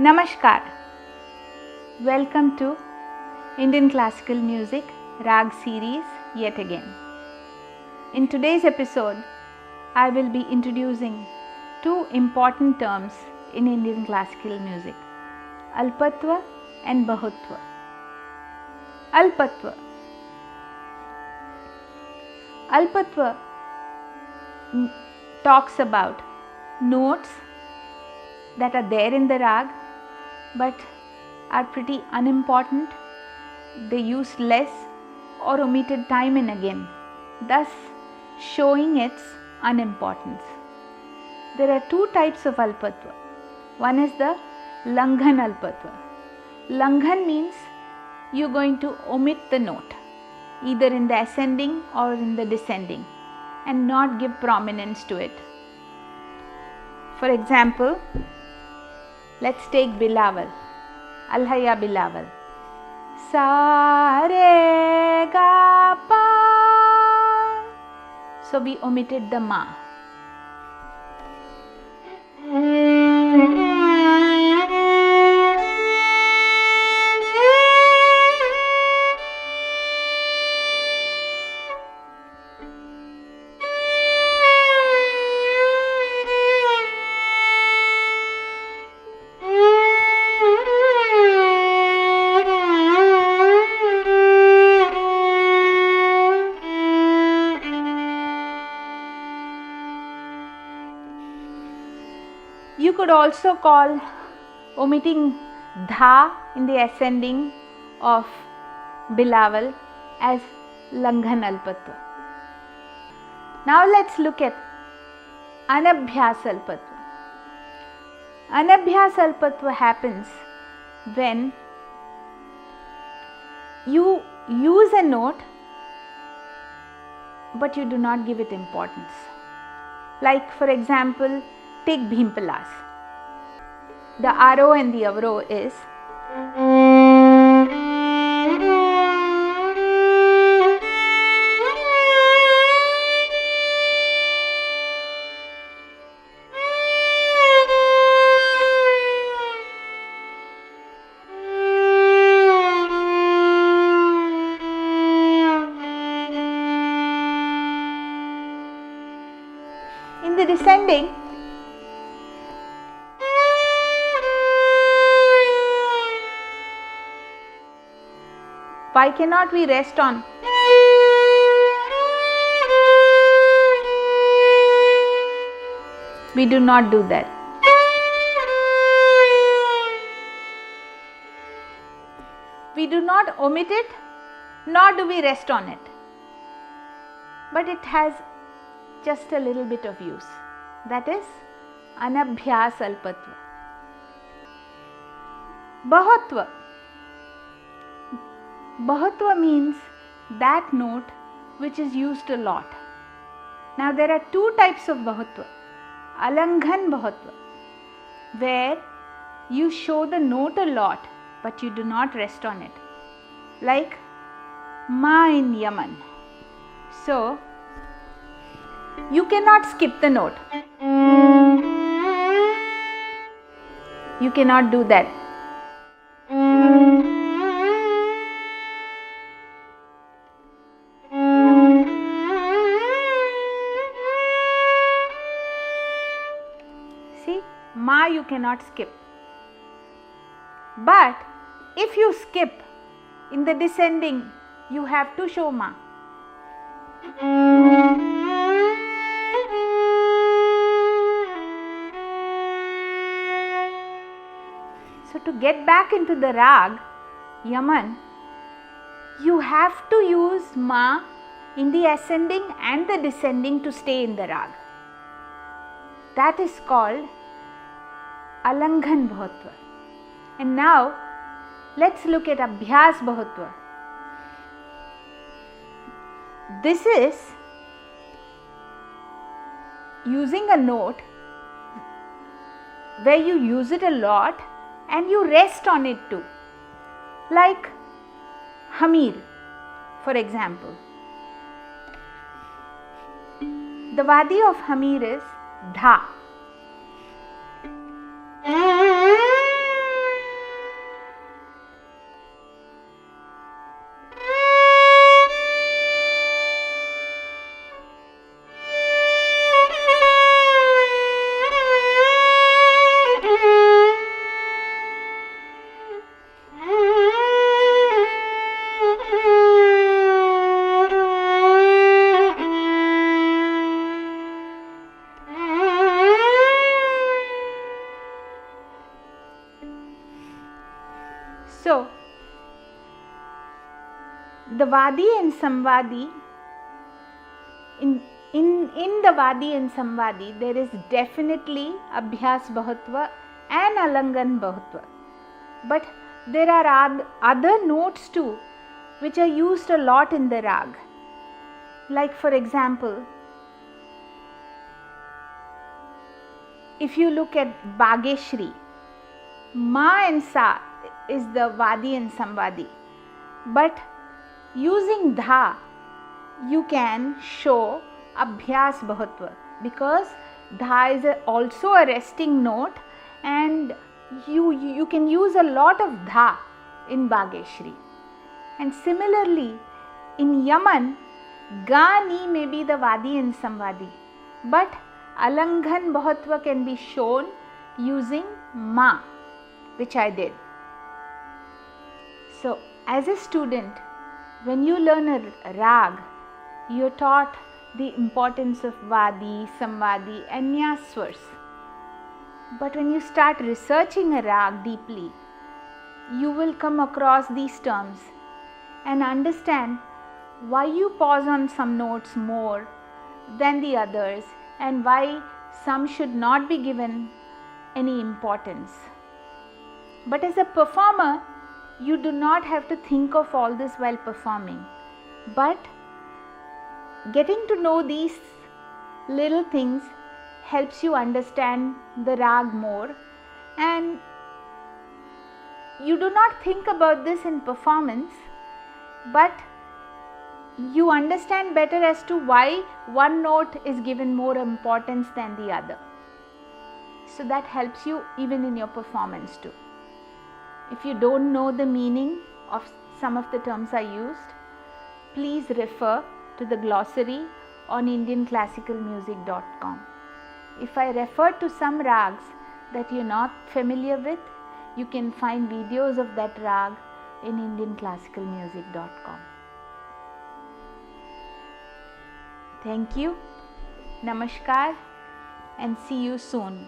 Namaskar. Welcome to Indian Classical Music Rag series yet again. In today's episode, I will be introducing two important terms in Indian classical music, Alpatva and Bahutva. Alpatva. Alpatva talks about notes that are there in the rag but are pretty unimportant. They use less or omitted time and again, thus showing its unimportance. There are two types of Alpatva. One is the Langhan Alpatva. Langhan means you're going to omit the note, either in the ascending or in the descending, and not give prominence to it. For example, let's take Bilaval, Alhaya Bilaval. Sa re ga pa. So we omitted the ma. You could also call omitting dha in the ascending of Bilaval as Langhan Alpatva. Now let's look at Anabhyasa Alpatva. Anabhyasa Alpatva happens when you use a note but you do not give it importance. Like, for example, take Bhimpalas. The aro and the avro is in the descending. Why cannot we rest on? We do not do that. We do not omit it, nor do we rest on it. But it has just a little bit of use. That is Anabhyasa Alpatva. Bahutva. Bahutva means that note which is used a lot. Now there are two types of Bahutva. Alanghan Bahutva, where you show the note a lot but you do not rest on it. Like Ma in Yaman. So you cannot skip the note. You cannot do that. See, ma you cannot skip. But if you skip in the descending, you have to show ma. So to get back into the rag, Yaman, you have to use ma in the ascending and the descending to stay in the rag. That is called Alanghan Bahutva. And now let's look at Abhyaas Bahutva. This is using a note where you use it a lot and you rest on it too. Like Hamir, for example. The vadi of Hamir is dha. Vadi and Samvadi, in the Vadi and Samvadi, there is definitely Abhyaas Bahutva and Alanghan Bahutva. But there are other notes too, which are used a lot in the rag. Like for example, if you look at Bageshri, Ma and Sa is the Vadi and Samvadi. But using Dha, you can show Abhyaas Bahutva, because Dha is also a resting note, and you can use a lot of Dha in Bageshri. And similarly, in Yaman, Ga Ni may be the Vadi and Samvadi, but Alanghan Bahutva can be shown using Ma, which I did. So, as a student, when you learn a rag, you are taught the importance of Vadi, Samvadi and nyaas swars. But when you start researching a rag deeply, you will come across these terms and understand why you pause on some notes more than the others, and why some should not be given any importance. But as a performer, you do not have to think of all this while performing. But getting to know these little things helps you understand the rag more, and you do not think about this in performance, but you understand better as to why one note is given more importance than the other. So that helps you even in your performance too. If you don't know the meaning of some of the terms I used, please refer to the glossary on indianclassicalmusic.com. If I refer to some rags that you're not familiar with, you can find videos of that rag in indianclassicalmusic.com. Thank you, Namaskar, and see you soon.